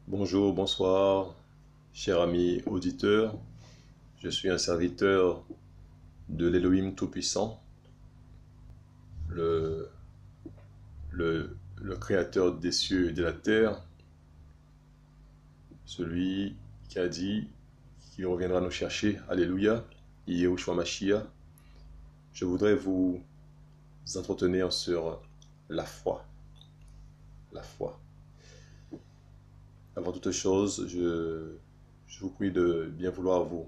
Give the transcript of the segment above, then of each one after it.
Bonjour, bonsoir, cher ami auditeur. Je suis un serviteur de l'Élohim Tout-Puissant, le, le Créateur des cieux et de la terre, celui qui a dit qu'il reviendra nous chercher. Alléluia, Yahushua Mashiach. Je voudrais vous entretenir sur la foi. La foi. Avant toute chose, je vous prie de bien vouloir vous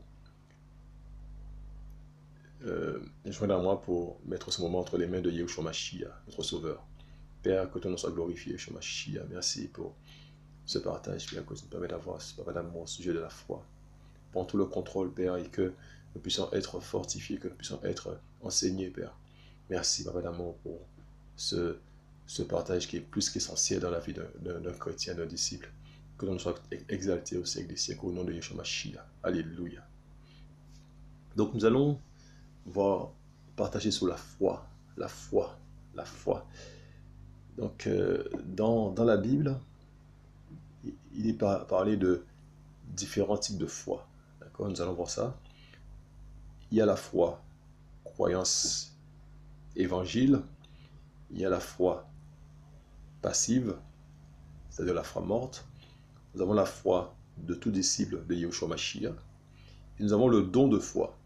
joindre à moi pour mettre ce moment entre les mains de Yahushua Mashiach, notre Sauveur. Père, que ton nom soit glorifié, Yahushua Mashiach. Merci pour ce partage, Père, que tu nous permets d'avoir ce partage d'amour au sujet de la foi. Prends tout le contrôle, Père, et que nous puissions être fortifiés, que nous puissions être enseignés, Père. Merci, Papa d'amour, pour ce partage qui est plus qu'essentiel dans la vie d'un chrétien, d'un disciple. Que l'on soit exalté au siècle des siècles, au nom de Yeshua Mashiach. Alléluia. Donc nous allons voir partager sur la foi, la foi, la foi. Donc dans la Bible, il est parlé de différents types de foi. D'accord, nous allons voir ça. Il y a la foi, croyance, évangile. Il y a la foi passive, c'est-à-dire la foi morte. Nous avons la foi de tout disciple de Yahushua Mashiach. Et nous avons le don de foi.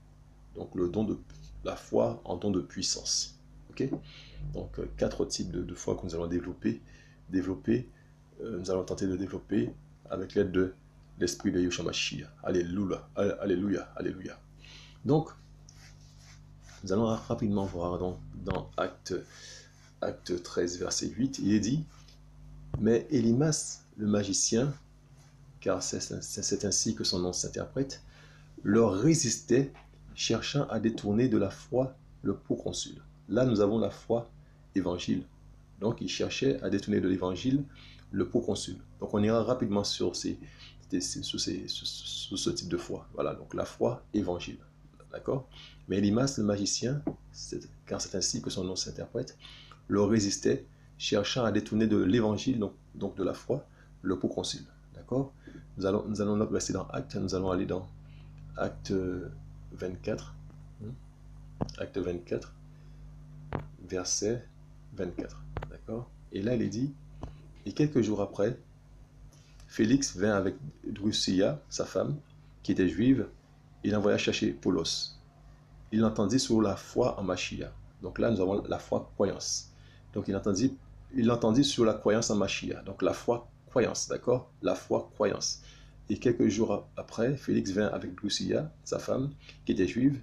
Donc le don de la foi en don de puissance. Ok? Donc quatre types de foi que nous allons développer. Nous allons tenter de développer avec l'aide de l'esprit de Yahushua Mashiach. Alléluia, alléluia, alléluia. Donc, nous allons rapidement voir dans Acte 13, verset 8, il est dit, mais Élimas, le magicien, car c'est ainsi que son nom s'interprète, leur résistait, cherchant à détourner de la foi le proconsul. Là, nous avons la foi évangile. Donc, il cherchait à détourner de l'évangile le proconsul. Donc, on ira rapidement sur ce type de foi. Voilà, donc la foi évangile. D'accord? Mais Élimas, le magicien, car c'est ainsi que son nom s'interprète, leur résistait, cherchant à détourner de l'évangile, donc de la foi, le proconsul. D'accord? Nous allons rester dans Acte, nous allons aller dans Acte 24. Acte 24, verset 24. D'accord? Et là, il est dit, et quelques jours après, Félix vint avec Drusilla, sa femme, qui était juive, et il envoya chercher Paulos. Il l'entendit sur la foi en Mashiach. Donc là, nous avons la foi croyance. Donc il l'entendit sur la croyance en Mashiach. Donc la foi croyance, d'accord? La foi croyance. Et quelques jours après, Félix vint avec Drusilla, sa femme, qui était juive,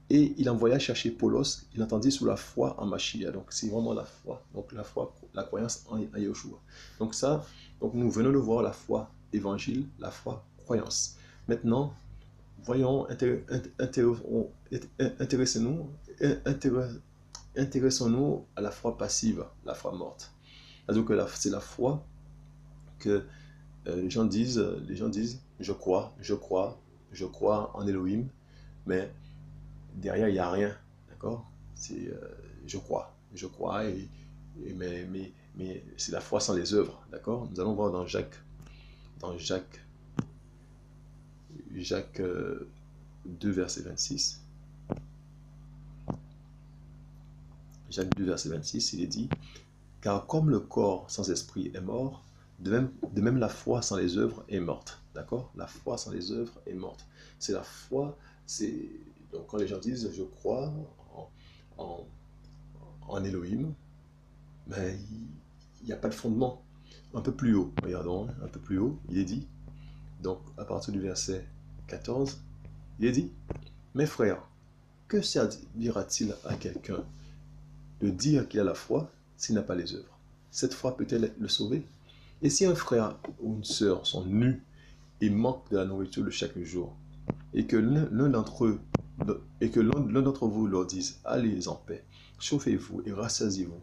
et il envoya chercher Paulos. Il l'entendit sur la foi en Mashiach. Donc c'est vraiment la foi. Donc la foi, la croyance en Yahushua. Donc ça, donc nous venons de voir la foi évangile, la foi croyance. Maintenant, voyons, intéressons-nous à la foi passive, la foi morte. C'est-à-dire que c'est la foi que les gens disent, je crois en Elohim, mais derrière, il n'y a rien. D'accord? C'est je crois, mais c'est la foi sans les œuvres. D'accord? Nous allons voir dans Jacques 2, verset 26. Jacques 2, verset 26, il est dit, car comme le corps sans esprit est mort, de même la foi sans les œuvres est morte. D'accord? La foi sans les œuvres est morte. C'est la foi, donc quand les gens disent je crois en Elohim, mais il n'y a pas de fondement. Un peu plus haut, regardons, un peu plus haut, il est dit, donc à partir du verset 14, il est dit, mes frères, que servira-t-il à quelqu'un de dire qu'il a la foi s'il n'a pas les œuvres? Cette foi peut-elle le sauver? Et si un frère ou une sœur sont nus et manquent de la nourriture de chaque jour, et que l'un d'entre vous leur dise, allez en paix, chauffez-vous et rassasiez-vous,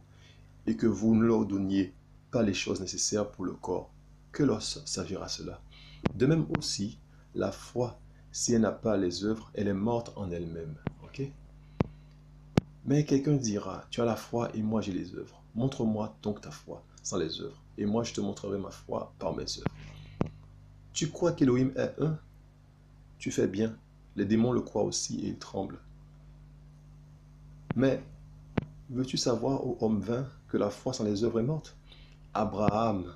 et que vous ne leur donniez pas les choses nécessaires pour le corps, que leur servira cela? De même aussi, la foi, si elle n'a pas les œuvres, elle est morte en elle-même. Ok? Mais quelqu'un dira, tu as la foi et moi j'ai les œuvres. Montre-moi donc ta foi sans les œuvres, et moi je te montrerai ma foi par mes œuvres. Tu crois qu'Élohim est un? Tu fais bien. Les démons le croient aussi et ils tremblent. Mais veux-tu savoir, ô homme vain, que la foi sans les œuvres est morte? Abraham,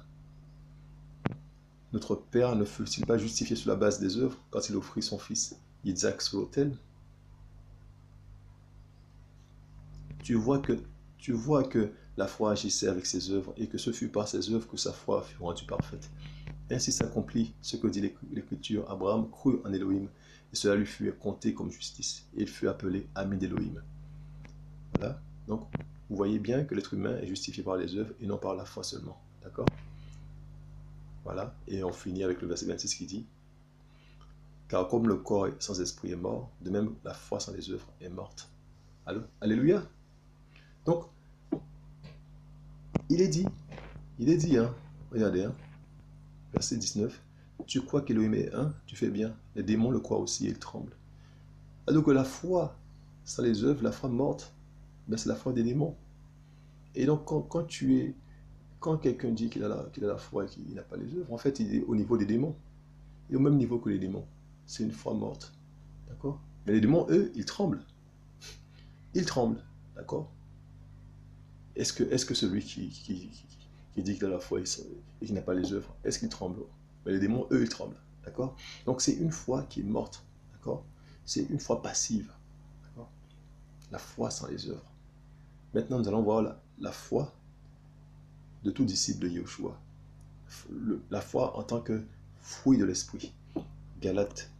notre père, ne fut-il pas justifié sur la base des œuvres quand il offrit son fils Isaac sur l'autel? Tu vois que la foi agissait avec ses œuvres et que ce fut par ses œuvres que sa foi fut rendue parfaite. Ainsi s'accomplit ce que dit l'Écriture. Abraham crut en Élohim et cela lui fut compté comme justice. Et il fut appelé ami d'Élohim. Voilà. Donc, vous voyez bien que l'être humain est justifié par les œuvres et non par la foi seulement. D'accord? Voilà. Et on finit avec le verset 26 qui dit: car comme le corps sans esprit est mort, de même la foi sans les œuvres est morte. Allô? Alléluia. Donc, il est dit, hein, regardez, hein, verset 19, tu crois qu'Élohim est un, tu fais bien, les démons le croient aussi et ils tremblent. Alors que la foi sans les œuvres, la foi morte, ben c'est la foi des démons. Et donc, quand quelqu'un dit qu'il a la foi et qu'il n'a pas les œuvres, en fait, il est au niveau des démons. Il est au même niveau que les démons. C'est une foi morte. D'accord? Mais les démons, eux, ils tremblent. Ils tremblent. D'accord? Est-ce que celui qui dit qu'il a la foi et qui n'a pas les œuvres, est-ce qu'il tremble? Mais les démons, eux, ils tremblent. D'accord? Donc, c'est une foi qui est morte. D'accord? C'est une foi passive. D'accord? La foi sans les œuvres. Maintenant, nous allons voir la foi de tout disciple de Yeshua. La foi en tant que fruit de l'esprit. Galates.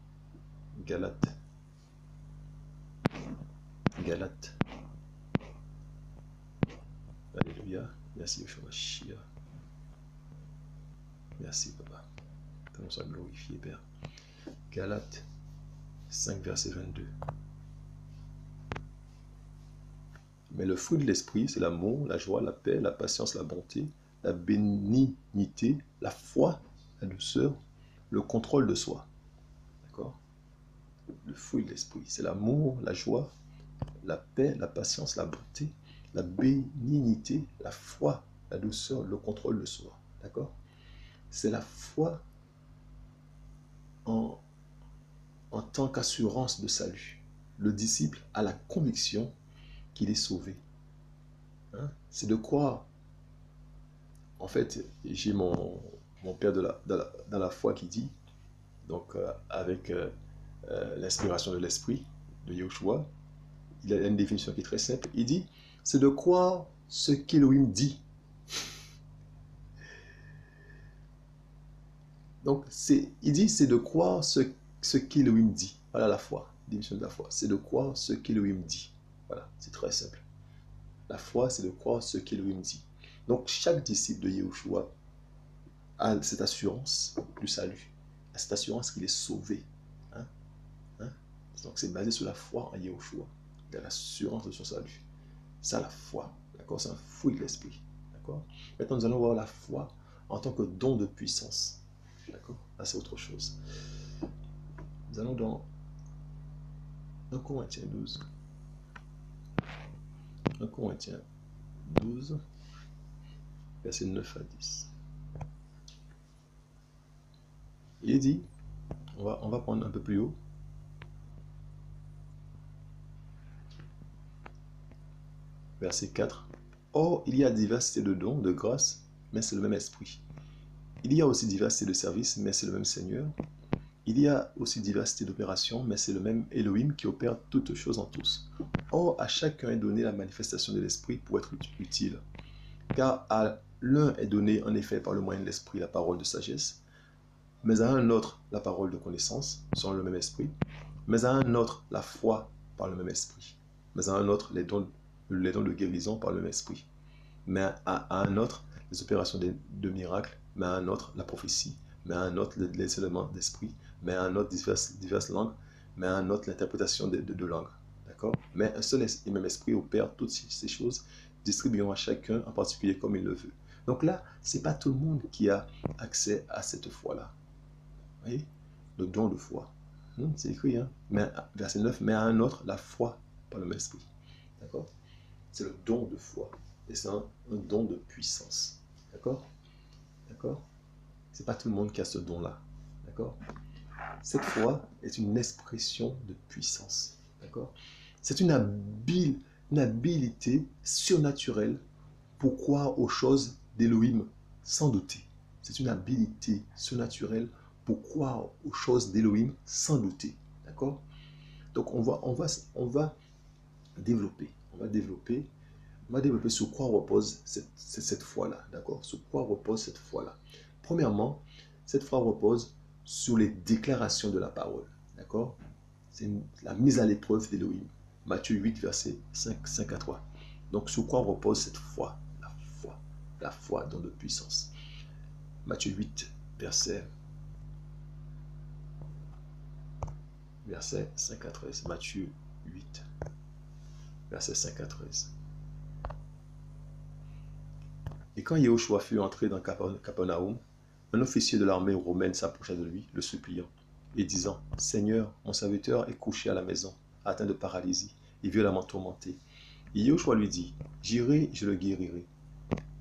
Alléluia. Merci Yeshua Mashiach. Merci Papa. Que l'on soit glorifié, Père. Galates 5, verset 22. Mais le fruit de l'esprit, c'est l'amour, la joie, la paix, la patience, la bonté, la bénignité, la foi, la douceur, le contrôle de soi. D'accord? Le fruit de l'esprit, c'est l'amour, la joie, la paix, la patience, la bonté, la bénignité, la foi, la douceur, le contrôle de soi. D'accord? C'est la foi en tant qu'assurance de salut. Le disciple a la conviction qu'il est sauvé. Hein? C'est de croire. En fait, j'ai mon père dans la foi qui dit, donc avec l'inspiration de l'esprit de Yeshua, il a une définition qui est très simple. Il dit, c'est de croire ce qu'Élohim dit. Donc, il dit, c'est de croire ce qu'Élohim dit. Voilà la foi, définition de la foi. C'est de croire ce qu'Élohim dit. Voilà, c'est très simple. La foi, c'est de croire ce qu'Élohim dit. Donc, chaque disciple de Yeshua a cette assurance du salut, a cette assurance qu'il est sauvé. Hein? Donc, c'est basé sur la foi en Yeshua. Il a l'assurance de son salut. C'est la foi. D'accord? C'est un fruit de l'esprit. D'accord? Maintenant, nous allons voir la foi en tant que don de puissance. D'accord? Là, c'est autre chose. Nous allons dans 1 Corinthiens 12. 1 Corinthiens 12, versets 9 à 10. Il est dit, on va prendre un peu plus haut. Verset 4. Or, il y a diversité de dons, de grâces, mais c'est le même esprit. Il y a aussi diversité de services, mais c'est le même Seigneur. Il y a aussi diversité d'opérations, mais c'est le même Elohim qui opère toutes choses en tous. Or, à chacun est donné la manifestation de l'esprit pour être utile. Car à l'un est donné en effet par le moyen de l'esprit la parole de sagesse, mais à un autre la parole de connaissance, selon le même esprit, mais à un autre la foi par le même esprit, mais à un autre les dons de guérison par le même esprit, mais à un autre les opérations de miracles, mais à un autre la prophétie, mais à un autre les éléments d'esprit, mais à un autre diverses langues, mais à un autre l'interprétation de langues. D'accord? Mais un seul et même esprit opère toutes ces choses, distribuant à chacun en particulier comme il le veut. Donc là, ce n'est pas tout le monde qui a accès à cette foi-là. Vous voyez? Le don de foi. C'est écrit, hein? Mais, verset 9, mais à un autre, la foi par le même esprit. D'accord? C'est le don de foi. Et c'est un don de puissance. D'accord? D'accord? C'est pas tout le monde qui a ce don-là. D'accord? D'accord? Cette foi est une expression de puissance. D'accord? C'est une habilité surnaturelle pour croire aux choses d'Élohim sans douter. C'est une habilité surnaturelle pour croire aux choses d'Élohim sans douter. D'accord? Donc on va développer. On va développer sur quoi repose cette foi-là. D'accord? Sur quoi repose cette foi-là? Premièrement, cette foi repose sur les déclarations de la parole. D'accord? C'est la mise à l'épreuve d'Élohim. Matthieu 8, verset 5 à 3. Donc, sur quoi repose cette foi? La foi dans de puissance. Matthieu 8, verset 5 à 13. Matthieu 8, verset 5 à 13. Et quand Yahushua fut entré dans Capernaum, un officier de l'armée romaine s'approcha de lui, le suppliant, et disant, « Seigneur, mon serviteur est couché à la maison, atteint de paralysie, et violemment tourmenté. » Et Yahushua lui dit, « J'irai, je le guérirai. »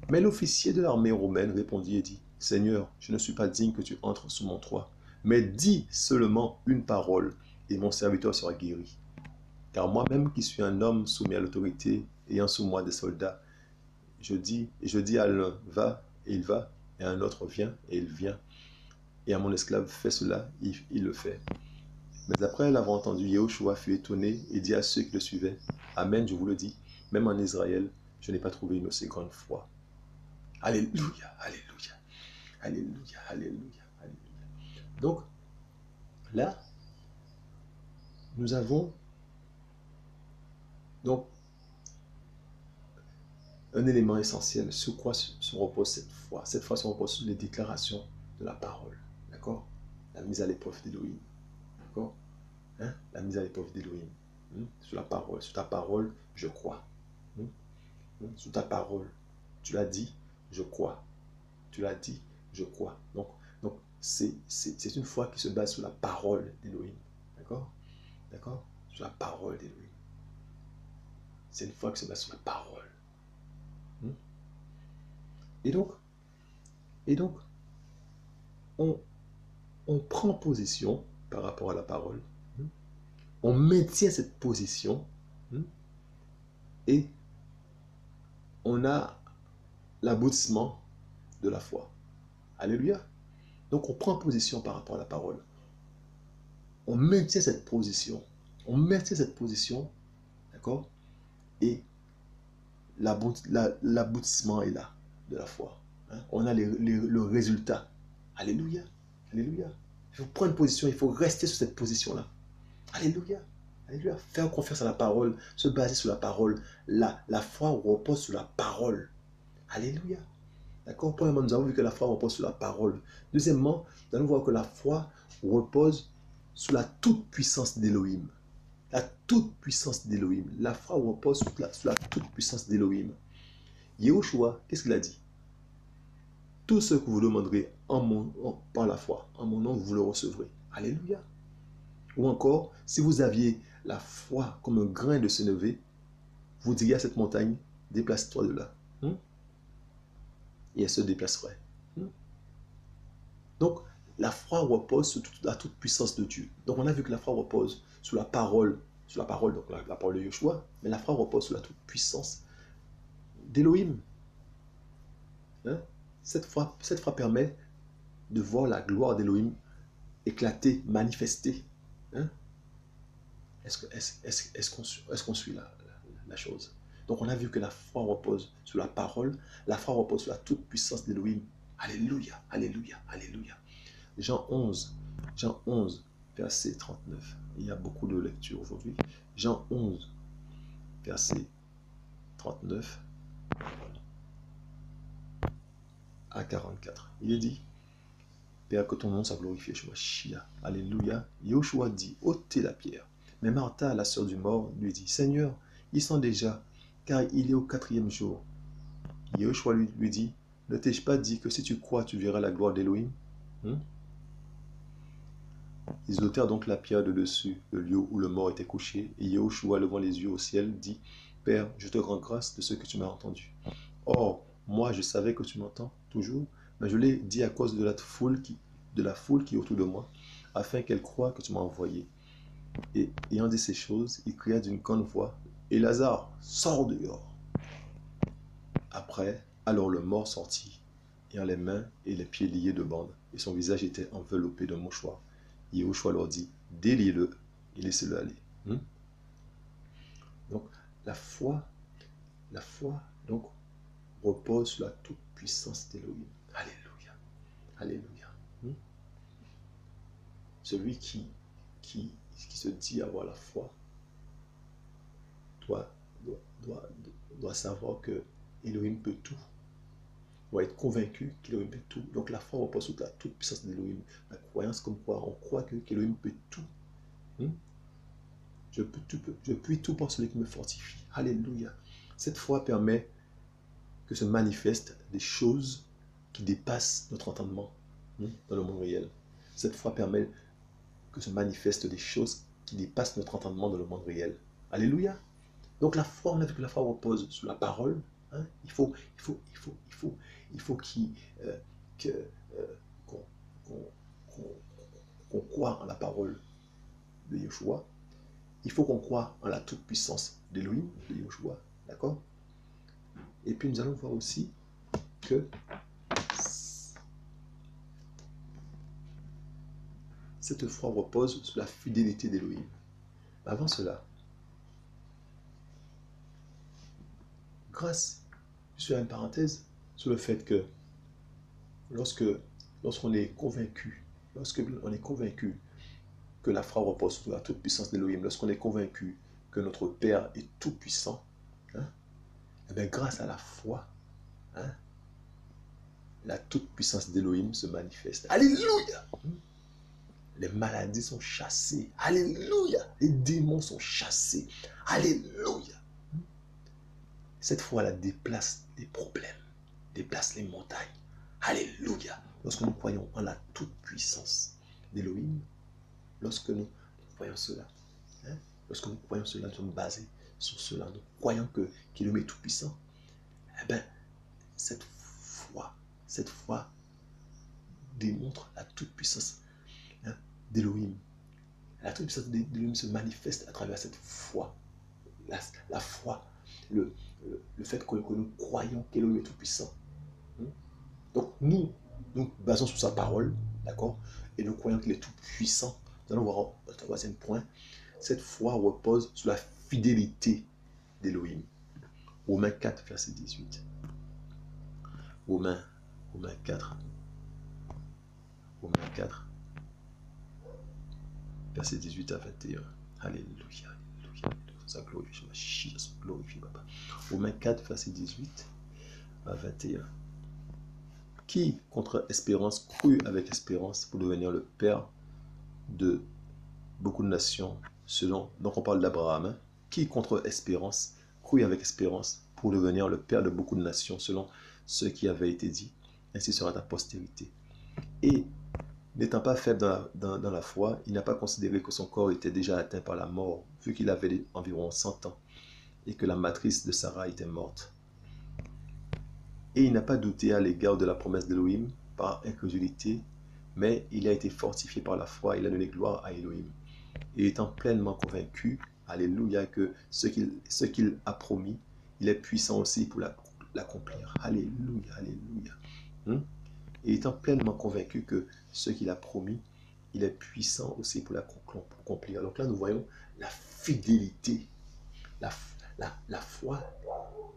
Mais l'officier de l'armée romaine répondit et dit, « Seigneur, je ne suis pas digne que tu entres sous mon toit, mais dis seulement une parole, et mon serviteur sera guéri. Car moi-même qui suis un homme soumis à l'autorité, ayant sous moi des soldats, je dis à l'un, va, et il va, et à un autre, viens, et il vient. Et à mon esclave, fais cela, il le fait. » Mais après l'avoir entendu, Yahushua fut étonné et dit à ceux qui le suivaient, « Amen, je vous le dis, même en Israël, je n'ai pas trouvé une aussi grande foi. » Alléluia, alléluia, alléluia, alléluia, alléluia. Donc, là, nous avons donc un élément essentiel sur quoi se repose cette foi. Cette foi se repose sur les déclarations de la parole. D'accord? La mise à l'épreuve d'Élohim. D'accord? Hein? La mise à l'épreuve d'Élohim. Sur la parole. Sur ta parole, je crois. Sur ta parole, tu l'as dit, je crois. Tu l'as dit, je crois. Donc c'est une foi qui se base sur la parole d'Élohim. D'accord? D'accord? Sur la parole d'Élohim. C'est une foi qui se base sur la parole. Et donc on prend position par rapport à la parole. On maintient cette position. Et on a l'aboutissement de la foi. Alléluia. Donc on prend position par rapport à la parole. On maintient cette position. On maintient cette position. D'accord? Et l'aboutissement est là de la foi. On a le résultat. Alléluia. Alléluia. Il faut prendre position, il faut rester sur cette position-là. Alléluia. Alléluia. Faire confiance à la parole, se baser sur la parole. La foi repose sur la parole. Alléluia. D'accord? Premièrement, nous avons vu que la foi repose sur la parole. Deuxièmement, nous allons voir que la foi repose sur la toute-puissance d'Élohim. La toute-puissance d'Élohim. La foi repose sur la toute-puissance d'Élohim. Yahushua, qu'est-ce qu'il a dit? Tout ce que vous demanderez par la foi, en mon nom, vous le recevrez. Alléluia. Ou encore, si vous aviez la foi comme un grain de sénévé, vous diriez à cette montagne, déplace-toi de là. Et elle se déplacerait. Donc, la foi repose sur la toute puissance de Dieu. Donc, on a vu que la foi repose sur la parole, donc la parole de Yeshua, mais la foi repose sur la toute puissance d'Élohim. Cette foi permet de voir la gloire d'Élohim éclater, manifester. Est-ce qu'on suit la chose? Donc on a vu que la foi repose sur la parole, la foi repose sur la toute puissance d'Élohim. Alléluia, alléluia, alléluia. Jean 11, verset 39. Il y a beaucoup de lectures aujourd'hui. Jean 11, verset 39 à 44. Il est dit, Père, que ton nom soit glorifié, Shua. Alléluia. Yahushua dit, ôtez la pierre. Mais Martha, la sœur du mort, lui dit, Seigneur, ils sont déjà, car il est au 4e jour. Yahushua lui dit, ne t'ai-je pas dit que si tu crois, tu verras la gloire d'Élohim? Ils ôtèrent donc la pierre de dessus le lieu où le mort était couché, et Yahushua, levant les yeux au ciel, dit, Père, je te rends grâce de ce que tu m'as entendu. Or, moi, je savais que tu m'entends toujours, mais je l'ai dit à cause de la foule de la foule qui est autour de moi, afin qu'elle croie que tu m'as envoyé. Et ayant dit ces choses, il cria d'une grande voix, et Lazare, sors dehors. Après, alors le mort sortit, ayant les mains et les pieds liés de bandes, et son visage était enveloppé d'un mouchoir. Yahushua leur dit, déliez-le et laissez-le aller. Donc, la foi, donc, repose sur la toute-puissance d'Élohim. Alléluia. Alléluia. Celui qui se dit avoir la foi doit savoir que Elohim peut tout. Doit être convaincu qu'Elohim peut tout. Donc la foi repose sur la toute-puissance d'Elohim. La croyance comme quoi on croit qu'Elohim peut tout. Je puis tout par celui qui me fortifie. Alléluia. Cette foi permet que se manifestent des choses qui dépassent notre entendement dans le monde réel. Cette foi permet que se manifestent des choses qui dépassent notre entendement dans le monde réel. Alléluia. Donc la foi, on a vu que la foi repose sur la parole. Il faut qu'on croit en la parole de Yeshua. Il faut qu'on croit en la toute-puissance d'Élohim, de Yeshua. D'accord? Et puis nous allons voir aussi que cette foi repose sur la fidélité d'Élohim. Avant cela, grâce, je fais une parenthèse sur le fait que lorsqu'on est convaincu, que la foi repose sur la toute-puissance d'Élohim, lorsqu'on est convaincu que notre Père est tout-puissant, et bien grâce à la foi, la toute-puissance d'Élohim se manifeste. Alléluia! Les maladies sont chassées. Alléluia! Les démons sont chassés. Alléluia! Cette foi, elle déplace les problèmes, déplace les montagnes. Alléluia! Lorsque nous croyons en la toute-puissance d'Élohim, lorsque nous croyons cela, nous sommes basés sur cela, nous croyons qu'Élohim est tout-puissant, eh bien, cette foi démontre la toute-puissance d'Élohim. La toute-puissance d'Élohim se manifeste à travers cette foi. La foi, le fait que nous croyons qu'Élohim est tout-puissant. Donc nous basons sur sa parole, d'accord, et nous croyons qu'il est tout-puissant. Nous allons voir le troisième point. Cette foi repose sur la fidélité d'Élohim. Romains 4, verset 18. Romains 4, verset 18 à 21. Alléluia, alléluia. Ça glorifie ma chie, ça glorifie papa. Romains 4, verset 18 à 21. Qui, contre espérance, crut avec espérance pour devenir le père de beaucoup de nations, donc on parle d'Abraham, qui, contre espérance, crut avec espérance pour devenir le père de beaucoup de nations, selon ce qui avait été dit, ainsi sera ta postérité. Et, n'étant pas faible dans la foi, il n'a pas considéré que son corps était déjà atteint par la mort, vu qu'il avait environ 100 ans, et que la matrice de Sarah était morte. Et il n'a pas douté à l'égard de la promesse d'Élohim par incrédulité, mais il a été fortifié par la foi, il a donné gloire à Élohim. Et étant pleinement convaincu, alléluia, que ce qu'il a promis, il est puissant aussi pour l'accomplir. Alléluia, alléluia. Et étant pleinement convaincu que ce qu'il a promis, il est puissant aussi pour l'accomplir. Donc là, nous voyons la fidélité. La foi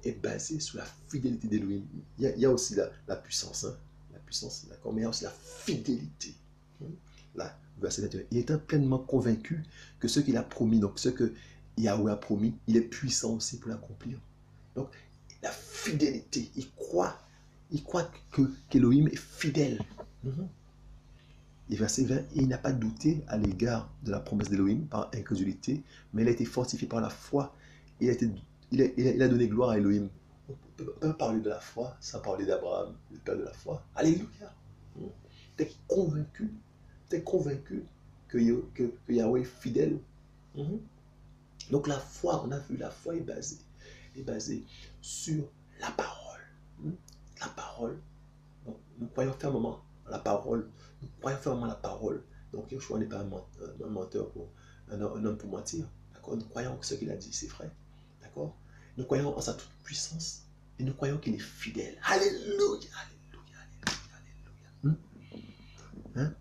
est basée sur la fidélité d'Élohim. Il y a aussi la puissance, la puissance, d'accord, mais il y a aussi la fidélité. Là, verset 21. Il est pleinement convaincu que ce qu'il a promis, donc ce que Yahweh a promis, il est puissant aussi pour l'accomplir. Donc, la fidélité, il croit qu'Élohim est fidèle. Et verset 20, il n'a pas douté à l'égard de la promesse d'Élohim par incrédulité, mais il a été fortifié par la foi. Il a donné gloire à Elohim. On ne peut pas parler de la foi sans parler d'Abraham, le père de la foi. Alléluia. Tu es convaincu que Yahweh est fidèle. Donc la foi, on a vu, la foi est basée sur la parole. La parole. Donc, nous croyons fermement la parole. Nous croyons fermement la parole. Donc, Yeshua n'est pas un menteur, un homme pour mentir. D'accord? Nous croyons que ce qu'il a dit, c'est vrai. D'accord? Nous croyons en sa toute puissance. Et nous croyons qu'il est fidèle. Alléluia! Alléluia! Alléluia! Alléluia! Hein?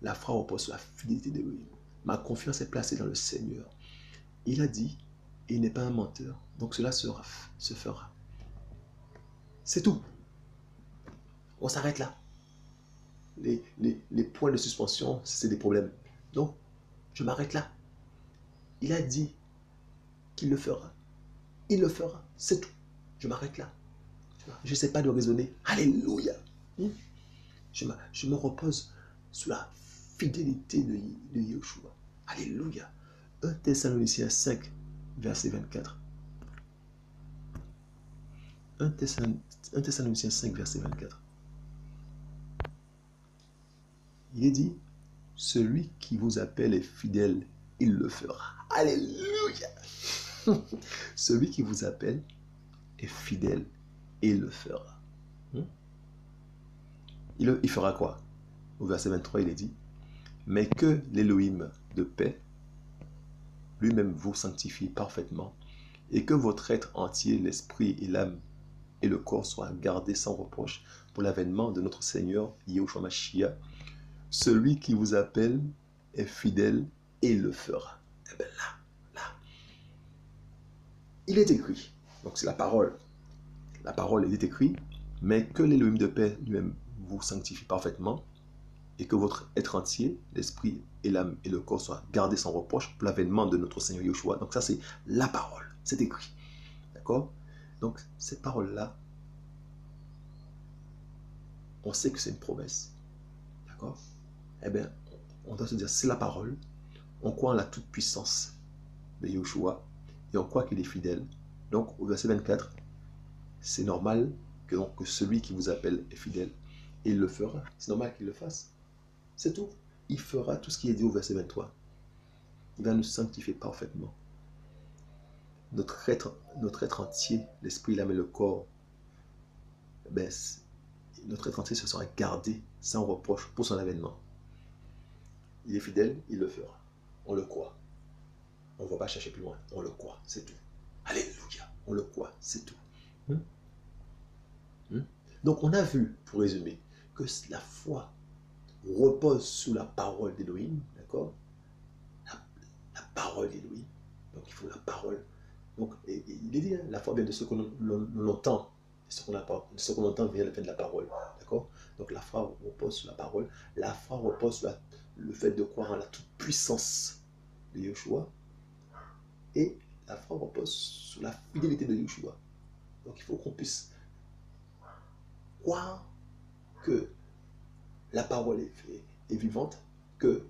La foi repose sur la fidélité de lui. Ma confiance est placée dans le Seigneur. Il a dit, il n'est pas un menteur. Donc cela se fera. C'est tout. On s'arrête là. Les points de suspension, c'est des problèmes. Donc, je m'arrête là. Il a dit qu'il le fera. Il le fera. C'est tout. Je m'arrête là. Je n'essaie pas de raisonner. Alléluia. Je me repose sur la fidélité de Yeshua. Alléluia. 1 Thessaloniciens 5, verset 24. 1 Thessaloniciens 5, verset 24. Il est dit, celui qui vous appelle est fidèle, il le fera. Alléluia. Celui qui vous appelle est fidèle et il le fera. Il fera quoi? Au verset 23, il est dit, mais que l'Élohim de paix lui-même vous sanctifie parfaitement et que votre être entier, l'esprit et l'âme et le corps soient gardés sans reproche pour l'avènement de notre Seigneur Yahushua Mashiach. Celui qui vous appelle est fidèle et il le fera. Et bien là, il est écrit, donc c'est la parole. La parole est écrite, mais que l'Élohim de paix lui-même vous sanctifie parfaitement et que votre être entier, l'esprit et l'âme et le corps soient gardés sans reproche pour l'avènement de notre Seigneur Yeshua. Donc ça, c'est la parole. C'est écrit. D'accord? Donc, cette parole-là, on sait que c'est une promesse. D'accord? Eh bien, on doit se dire, c'est la parole. On croit en la toute-puissance de Yeshua et on croit qu'il est fidèle. Donc, au verset 24, c'est normal que celui qui vous appelle est fidèle et il le fera. C'est normal qu'il le fasse. C'est tout. Il fera tout ce qui est dit au verset 23. Il va nous sanctifier parfaitement. Notre être entier, l'esprit, l'âme et le corps, ben, notre être entier se sera gardé sans reproche pour son avènement. Il est fidèle, il le fera. On le croit. On ne va pas chercher plus loin. On le croit, c'est tout. Alléluia. On le croit, c'est tout. Donc on a vu, pour résumer, que la foi repose sous la parole d'Élohim, d'accord? La parole d'Élohim. Donc il faut la parole. Donc il est dit, la foi vient de ce qu'on entend. Ce qu'on entend vient de la parole, d'accord? Donc la foi repose sur la parole. La foi repose sur le fait de croire en la toute-puissance de Yeshua. Et la foi repose sur la fidélité de Yeshua. Donc il faut qu'on puisse croire que la parole est vivante, que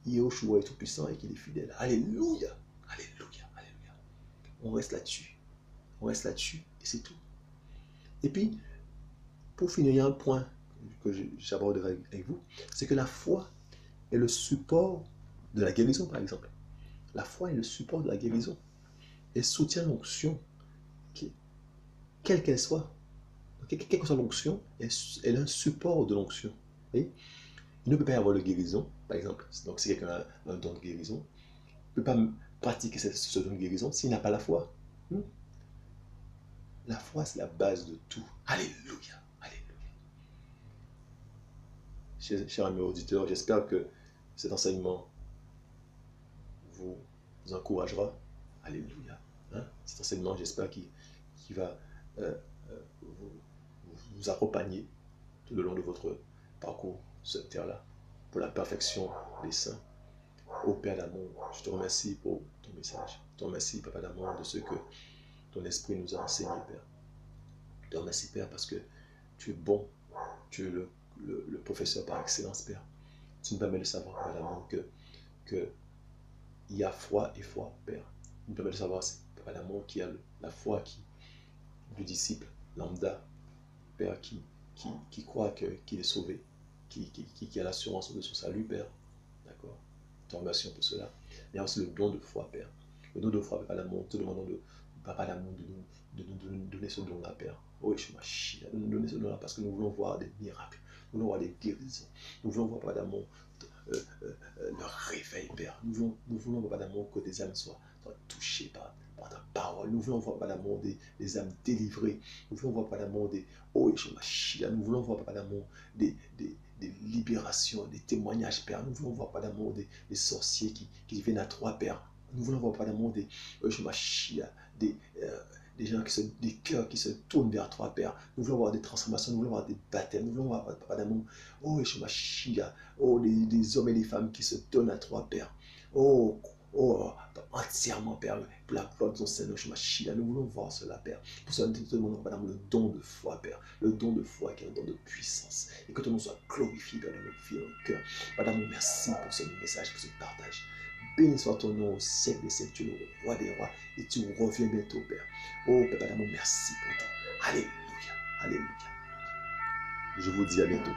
Yeshua est tout puissant et qu'il est fidèle. Alléluia, alléluia, alléluia. On reste là-dessus. On reste là-dessus et c'est tout. Et puis, pour finir, il y a un point que j'aborderai avec vous, c'est que la foi est le support de la guérison, par exemple. La foi est le support de la guérison. Elle soutient l'onction, quelle qu'elle soit. Quelle que soit l'onction, elle est un support de l'onction. Il ne peut pas y avoir de guérison, par exemple. Donc, si quelqu'un a un don de guérison, il ne peut pas pratiquer ce don de guérison s'il n'a pas la foi. La foi, c'est la base de tout. Alléluia, alléluia. Chers amis auditeurs, j'espère que cet enseignement vous encouragera. Alléluia. Cet enseignement, j'espère qu'il va vous accompagner tout le long de votre parcours sur cette terre-là, pour la perfection des saints. Ô Père d'amour, je te remercie pour ton message. Je te remercie, Papa d'amour, de ce que ton esprit nous a enseigné, Père. Je te remercie, Père, parce que tu es bon, tu es le professeur par excellence, Père. Tu nous permets de savoir, Papa d'amour, que il y a foi et foi, Père. Tu nous permets de savoir, Papa d'amour, qu'il y a la foi du disciple lambda, Père, qui croit qu'il est sauvé, qui a l'assurance de son salut, Père. D'accord? Te remercions pour cela. Il y a aussi le don de foi, Père. Le don de foi, Papa d'amour, te demandons Papa d'amour, de nous donner ce don-là, Père. Oh, Yeshua Mashiach, de nous donner ce don-là parce que nous voulons voir des miracles, nous voulons voir des guérisons, nous voulons voir, Papa d'amour, le réveil, Père. Nous voulons, Papa d'amour, que des âmes soient touchées par ta parole. Nous voulons voir, Papa d'amour, des âmes délivrées. Nous voulons voir, Papa d'amour, oh, Yeshua Mashiach. Nous voulons voir, Papa d'amour, des libérations, des témoignages, Père. Nous voulons voir, Papa d'amour, des sorciers qui viennent à toi, Père. Nous voulons voir, Papa d'amour, Yeshua Mashiach, des gens des cœurs qui se tournent vers toi, Père. Nous voulons voir des transformations, nous voulons voir des baptêmes, nous voulons voir, Papa d'amour, oh, Yeshua Mashiach, oh, des hommes et des femmes qui se donnent à toi, Père. Oh, entièrement, Père, pour la gloire de ton Seigneur, Yeshua Mashiach. Nous voulons voir cela, Père. Pour cela, nous te demandons, Papa d'amour, le don de foi, Père. Le don de foi qui est un don de puissance. Et que ton nom soit glorifié, Père, dans nos vies, dans nos cœurs. Papa d'amour, merci pour ce message, pour ce partage. Béni soit ton nom au siècle des siècles, tu es le roi des rois et tu reviens bientôt, Père. Oh, Papa d'amour, merci pour tout. Alléluia, alléluia. Je vous dis à bientôt.